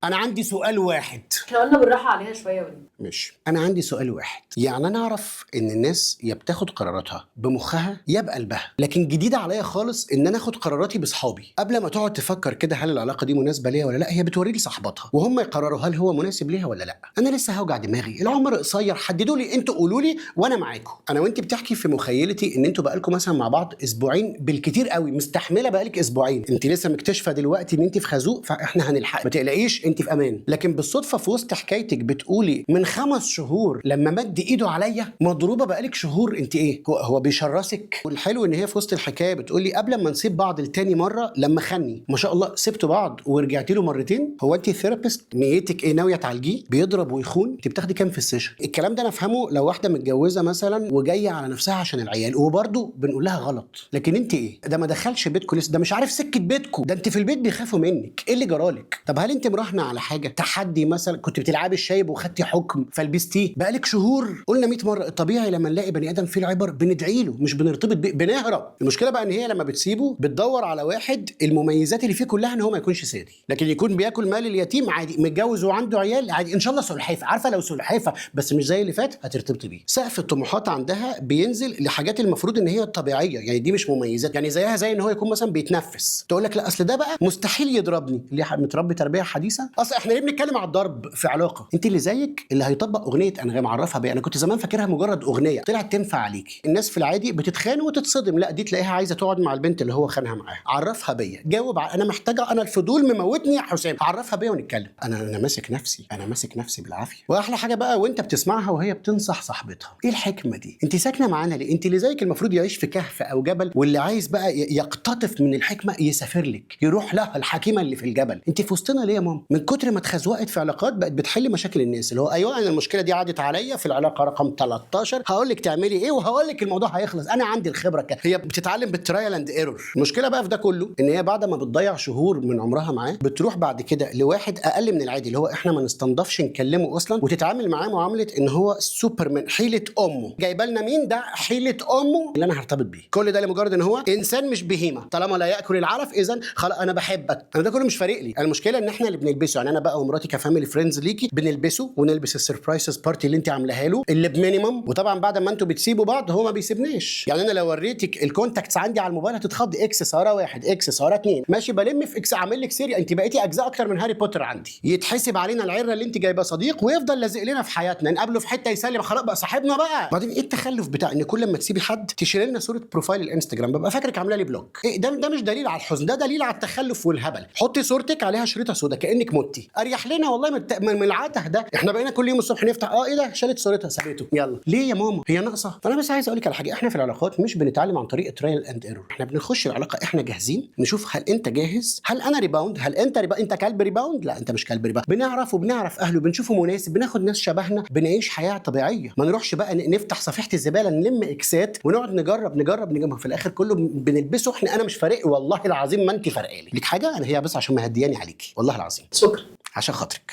انا عندي سؤال واحد. احنا قلنا بالراحه عليها شويه وليد. ماشي، انا عندي سؤال واحد. يعني انا اعرف ان الناس يا بتاخد قراراتها بمخها يا بقلبها، لكن جديد عليا خالص ان انا اخد قراراتي بصحابي قبل ما تقعد تفكر كده هل العلاقه دي مناسبه ليا ولا لا. هي بتوري لي صاحباتها وهم يقرروا هل هو مناسب ليها ولا لا. انا لسه هوجع دماغي؟ العمر قصير، حددوا لي انتوا، قولوا لي وانا معاكم. انا وانت بتحكي في مخيلتي ان انتوا بقالكم مثلا مع بعض اسبوعين بالكتير قوي، مستحمله بقالك اسبوعين، انت لسه مكتشفه دلوقتي ان انت في خازوق، فاحنا هنلحق، ما تقلقيش انت في امان. لكن بالصدفه في وسط حكايتك بتقولي من 5 شهور لما مد ايده عليا مضروبه بقالك شهور. انت ايه؟ هو بيشرسك؟ والحلو ان هي في وسط الحكايه بتقولي قبل ما نسيب بعض لتاني مره لما خني، ما شاء الله سبتوا بعض ورجعتي له مرتين. هو انت ثيرابيست؟ نيتك ايه؟ ناويه تعالجيه؟ بيضرب ويخون؟ انت بتاخدي كام في السيشن؟ الكلام ده انا افهمه لو واحده متجوزه مثلا وجايه على نفسها عشان العيال، وبرده بنقول لها غلط. لكن انت ايه؟ ده ما دخلش بيتكم لسه، ده مش عارف سكه بيتكم، ده انت في البيت بيخافوا منك. ايه اللي جرالك؟ طب هل انت مراهنه على حاجه؟ تحدي مثلا، كنت بتلعبي الشايب وخدتي حكم فلبستيه بقالك شهور؟ قلنا 100 مره الطبيعي لما نلاقي بني ادم فيه العبر بندعي له، مش بنرتبط بيه، بنهرب. المشكله بقى ان هي لما بتسيبه بتدور على واحد المميزات اللي فيه كلها ان هو ما يكونش سادي، لكن يكون بياكل مال اليتيم عادي، متجوز وعنده عيال عادي، ان شاء الله سلحفاه. عارفه لو سلحفاه بس مش زي اللي فات هترتبطي بيه. سقف الطموحات عندها بينزل لحاجات المفروض ان هي طبيعيه، يعني دي مش مميزات. يعني زيها زي ان هو يكون مثلا بيتنفس، تقول لك لا اصل ده بقى مستحيل يضربني. اللي متربي تربيه حديثه. اصل احنا ليه بنتكلم على الضرب في علاقه؟ انت اللي زيك اللي هيطبق اغنيه انغام عرفها بيا. انا كنت زمان فاكرها مجرد اغنيه طلعت تنفع عليكي. الناس في العادي بتتخان وتتصدم، لا دي تلاقيها عايزه تقعد مع البنت اللي هو خانها معاها. عرفها بيا، جاوب انا محتاجه، انا الفضول مموتني يا حسام. عرفها بيا ونتكلم. انا ماسك نفسي، انا ماسك نفسي بالعافيه. واحلى حاجه بقى وانت بتسمعها وهي بتنصح صاحبتها، ايه الحكمه دي؟ انت ساكنه معانا ليه؟ انت اللي زيك المفروض يعيش في كهف او جبل، واللي عايز بقى يقتطف من الحكمه يسافر لك، يروح لها الحكيمه اللي في الجبل. انت في وسطنا ليه يا ماما؟ من كتر ما اتخزوقت في علاقات بقت بتحل مشاكل الناس، اللي هو ايوه انا المشكله دي عدت عليا في العلاقه رقم 13، هقول لك تعملي ايه وهقول لك الموضوع هيخلص، انا عندي الخبره هي بتتعلم بالترايل اند ايرور. المشكله بقى في ده كله ان هي بعد ما بتضيع شهور من عمرها معاه بتروح بعد كده لواحد اقل من العادي، اللي هو احنا ما نستنضفش نكلمه اصلا، وتتعامل معاه معامله ان هو سوبرمان، حيله امه. جايبه لنا مين ده؟ حيله امه اللي انا هرتبط بيه. كل ده لمجرد ان هو انسان مش بهيمه، طالما لا ياكل العلف اذا خلاص انا بحبك. انا ده كله مش فارق لي. المشكله ان احنا اللي بنلبسه، يعني انا بقى ومراتي كفاميلي فريندز ليكي بنلبسه، ونلبس السربرايزز بارتي اللي انت عاملاها له اللي بمينيمم. وطبعا بعد ما انتوا بتسيبوا بعض هو ما بيسيبناش. يعني انا لو وريتك الكونتاكتس عندي على الموبايل هتتخض. اكس ساره 1، اكس ساره 2، ماشي بلم في اكس، عامل لك سيري، انت بقيتي اجزاء اكتر من هاري بوتر عندي. يتحسب علينا العره اللي انت جايبه صديق ويفضل لازق لنا في حياتنا، نقابله في حته يسلم خلاص بقى صاحبنا بقى. بعدين ايه التخلف بتاع ان كل ما تسيبي حد تشيل لنا صوره بروفايل الانستجرام؟ ببقى فاكرك عامله لي بلوك. إيه ده مش دليل على الحزن، ده دليل على التخلف والهبل. حطي صورتك عليها شريطه سودا كانك متي، اريح لنا والله من العته ده. احنا بقينا كل يوم الصبح نفتح ايه ده شالت صورتها سابته، يلا ليه يا ماما هي ناقصه؟ فانا بس عايز اقول لك على حاجه، احنا في العلاقات مش بنتعلم عن طريق ترايل اند ايرور. احنا بنخش العلاقه احنا جاهزين، نشوف هل انت جاهز، هل انا ريباوند، هل انت انت كلب ريباوند، لا انت مش كلب ريباوند. بنعرف اهله، بنشوفه مناسب، بناخد ناس شبهنا، بنعيش حياه طبيعيه. ما نروحش بقى نفتح صفيحه الزباله نلم اكسات ونقعد نجرب في الاخر كله بنلبسه احنا. انا مش فارق والله العظيم، ما انت فارقالي ليك حاجه، انا هي بس عشان مهدياني عليكي والله العظيم. شكرا. عشان خاطرك.